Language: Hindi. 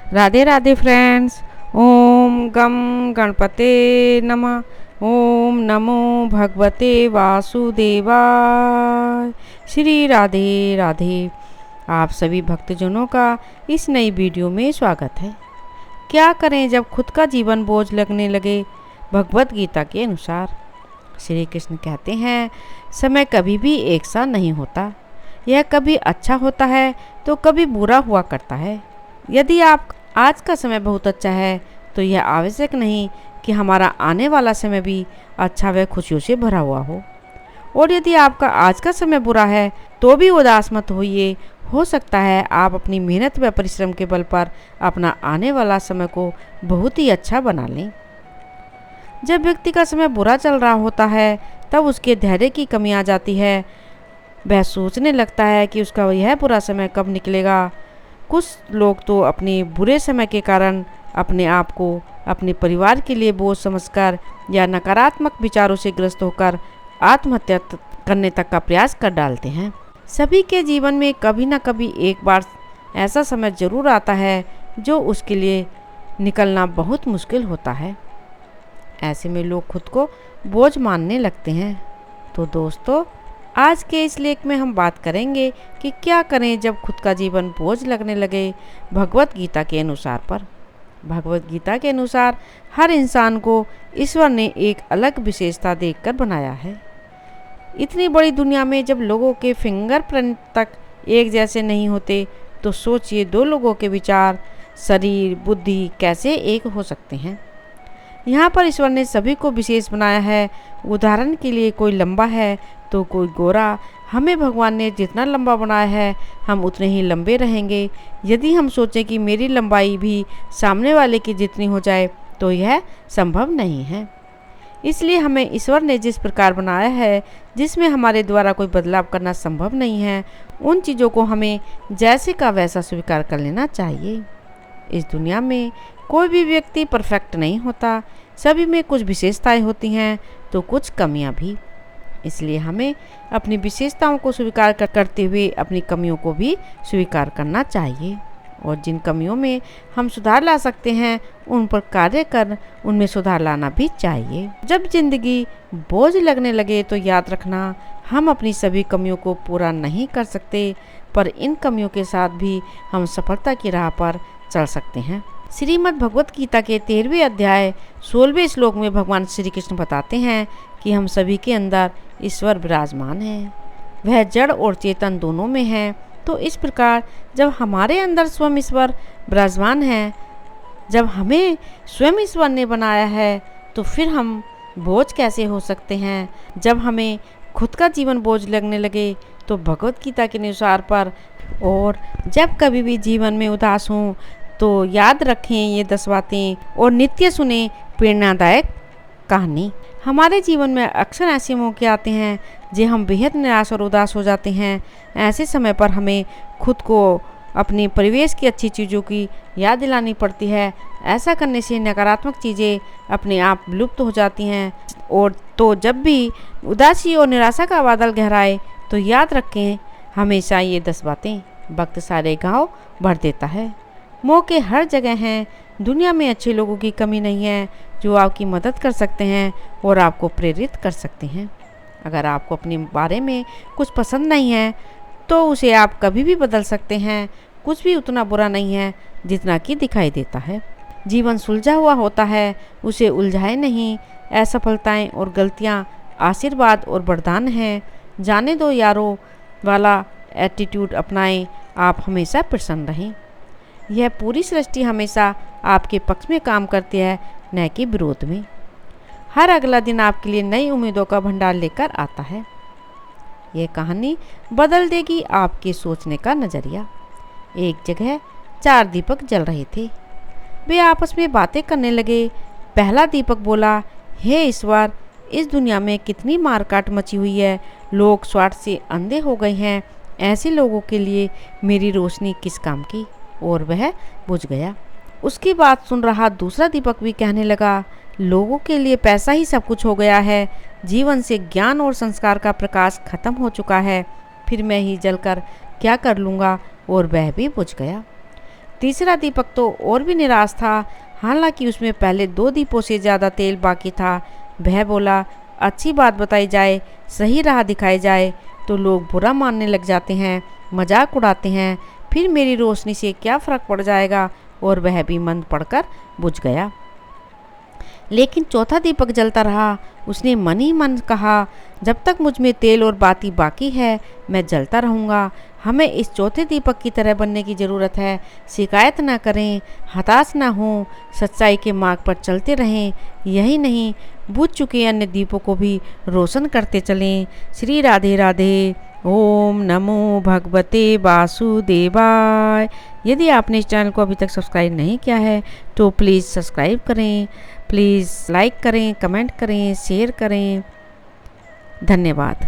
राधे राधे फ्रेंड्स। ओम गम गणपते नमः। ओम नमो भगवते वासुदेवाय। श्री राधे राधे। आप सभी भक्तजनों का इस नई वीडियो में स्वागत है। क्या करें जब खुद का जीवन बोझ लगने लगे। भगवत गीता के अनुसार श्री कृष्ण कहते हैं, समय कभी भी एक सा नहीं होता। यह कभी अच्छा होता है तो कभी बुरा हुआ करता है। यदि आप आज का समय बहुत अच्छा है तो यह आवश्यक नहीं कि हमारा आने वाला समय भी अच्छा व खुशियों से भरा हुआ हो। और यदि आपका आज का समय बुरा है तो भी उदास मत होइए। हो सकता है आप अपनी मेहनत व परिश्रम के बल पर अपना आने वाला समय को बहुत ही अच्छा बना लें। जब व्यक्ति का समय बुरा चल रहा होता है तब उसके धैर्य की कमी आ जाती है। वह सोचने लगता है कि उसका यह बुरा समय कब निकलेगा। कुछ लोग तो अपने बुरे समय के कारण अपने आप को अपने परिवार के लिए बोझ समझकर या नकारात्मक विचारों से ग्रस्त होकर आत्महत्या करने तक का प्रयास कर डालते हैं। सभी के जीवन में कभी न कभी एक बार ऐसा समय जरूर आता है जो उसके लिए निकलना बहुत मुश्किल होता है। ऐसे में लोग खुद को बोझ मानने लगते हैं। तो दोस्तों, आज के इस लेख में हम बात करेंगे कि क्या करें जब खुद का जीवन बोझ लगने लगे भगवत गीता के अनुसार पर। भगवत गीता के अनुसार हर इंसान को ईश्वर ने एक अलग विशेषता देकर बनाया है। इतनी बड़ी दुनिया में जब लोगों के फिंगरप्रिंट तक एक जैसे नहीं होते तो सोचिए दो लोगों के विचार, शरीर, बुद्धि कैसे एक हो सकते हैं। यहाँ पर ईश्वर ने सभी को विशेष बनाया है। उदाहरण के लिए कोई लंबा है तो कोई गोरा। हमें भगवान ने जितना लंबा बनाया है हम उतने ही लंबे रहेंगे। यदि हम सोचें कि मेरी लंबाई भी सामने वाले की जितनी हो जाए तो यह संभव नहीं है। इसलिए हमें ईश्वर ने जिस प्रकार बनाया है, जिसमें हमारे द्वारा कोई बदलाव करना संभव नहीं है, उन चीज़ों को हमें जैसे का वैसा स्वीकार कर लेना चाहिए। इस दुनिया में कोई भी व्यक्ति परफेक्ट नहीं होता। सभी में कुछ विशेषताएं होती हैं तो कुछ कमियां भी। इसलिए हमें अपनी विशेषताओं को स्वीकार करते हुए अपनी कमियों को भी स्वीकार करना चाहिए। और जिन कमियों में हम सुधार ला सकते हैं उन पर कार्य कर उनमें सुधार लाना भी चाहिए। जब जिंदगी बोझ लगने लगे तो याद रखना, हम अपनी सभी कमियों को पूरा नहीं कर सकते, पर इन कमियों के साथ भी हम सफलता की राह पर चल सकते हैं। श्रीमद् भगवत गीता के 13वें अध्याय 16वें श्लोक में भगवान श्री कृष्ण बताते हैं कि हम सभी के अंदर ईश्वर विराजमान है। वह जड़ और चेतन दोनों में है। तो इस प्रकार जब हमारे अंदर स्वयं ईश्वर विराजमान है, जब हमें स्वयं ईश्वर ने बनाया है, तो फिर हम बोझ कैसे हो सकते हैं। जब हमें खुद का जीवन बोझ लगने लगे तो भगवत गीता के अनुसार पर, और जब कभी भी जीवन में उदास हों तो याद रखें ये 10 बातें और नित्य सुने प्रेरणादायक कहानी। हमारे जीवन में अक्सर ऐसे मौके आते हैं जो हम बेहद निराश और उदास हो जाते हैं। ऐसे समय पर हमें खुद को अपने परिवेश की अच्छी चीज़ों की याद दिलानी पड़ती है। ऐसा करने से नकारात्मक चीज़ें अपने आप विलुप्त हो जाती हैं। और तो जब भी उदासी और निराशा का बादल गहराए तो याद रखें हमेशा ये 10 बातें। वक्त सारे घाव भर देता है। मौके हर जगह हैं। दुनिया में अच्छे लोगों की कमी नहीं है जो आपकी मदद कर सकते हैं और आपको प्रेरित कर सकते हैं। अगर आपको अपने बारे में कुछ पसंद नहीं है तो उसे आप कभी भी बदल सकते हैं। कुछ भी उतना बुरा नहीं है जितना कि दिखाई देता है। जीवन सुलझा हुआ होता है, उसे उलझाए नहीं। असफलताएं और गलतियां आशीर्वाद और वरदान हैं। जाने दो यारों वाला एटीट्यूड अपनाएं। आप हमेशा प्रसन्न रहें। यह पूरी सृष्टि हमेशा आपके पक्ष में काम करती है, न कि विरोध में। हर अगला दिन आपके लिए नई उम्मीदों का भंडार लेकर आता है। यह कहानी बदल देगी आपके सोचने का नज़रिया। एक जगह 4 दीपक जल रहे थे। वे आपस में बातें करने लगे। पहला दीपक बोला, हे ईश्वर, इस दुनिया में कितनी मारकाट मची हुई है। लोग स्वार्थ से अंधे हो गए हैं। ऐसे लोगों के लिए मेरी रोशनी किस काम की। और वह बुझ गया। उसकी बात सुन रहा दूसरा दीपक भी कहने लगा, लोगों के लिए पैसा ही सब कुछ हो गया है। जीवन से ज्ञान और संस्कार का प्रकाश खत्म हो चुका है। फिर मैं ही जलकर क्या कर लूँगा। और वह भी बुझ गया। तीसरा दीपक तो और भी निराश था, हालांकि उसमें पहले 2 दीपों से ज़्यादा तेल बाकी था। वह बोला, अच्छी बात बताई जाए, सही राह दिखाई जाए तो लोग बुरा मानने लग जाते हैं, मजाक उड़ाते हैं, फिर मेरी रोशनी से क्या फ़र्क पड़ जाएगा। और वह भी मंद पड़कर बुझ गया। लेकिन चौथा दीपक जलता रहा। उसने मन ही मन कहा, जब तक मुझ में तेल और बाती बाकी है मैं जलता रहूँगा। हमें इस चौथे दीपक की तरह बनने की ज़रूरत है। शिकायत ना करें, हताश ना हों, सच्चाई के मार्ग पर चलते रहें। यही नहीं, बुझ चुके अन्य दीपों को भी रोशन करते चलें। श्री राधे राधे। ओम नमो भगवते वासुदेवाय। यदि आपने इस चैनल को अभी तक सब्सक्राइब नहीं किया है तो प्लीज़ सब्सक्राइब करें, प्लीज़ लाइक करें, कमेंट करें, शेयर करें। धन्यवाद।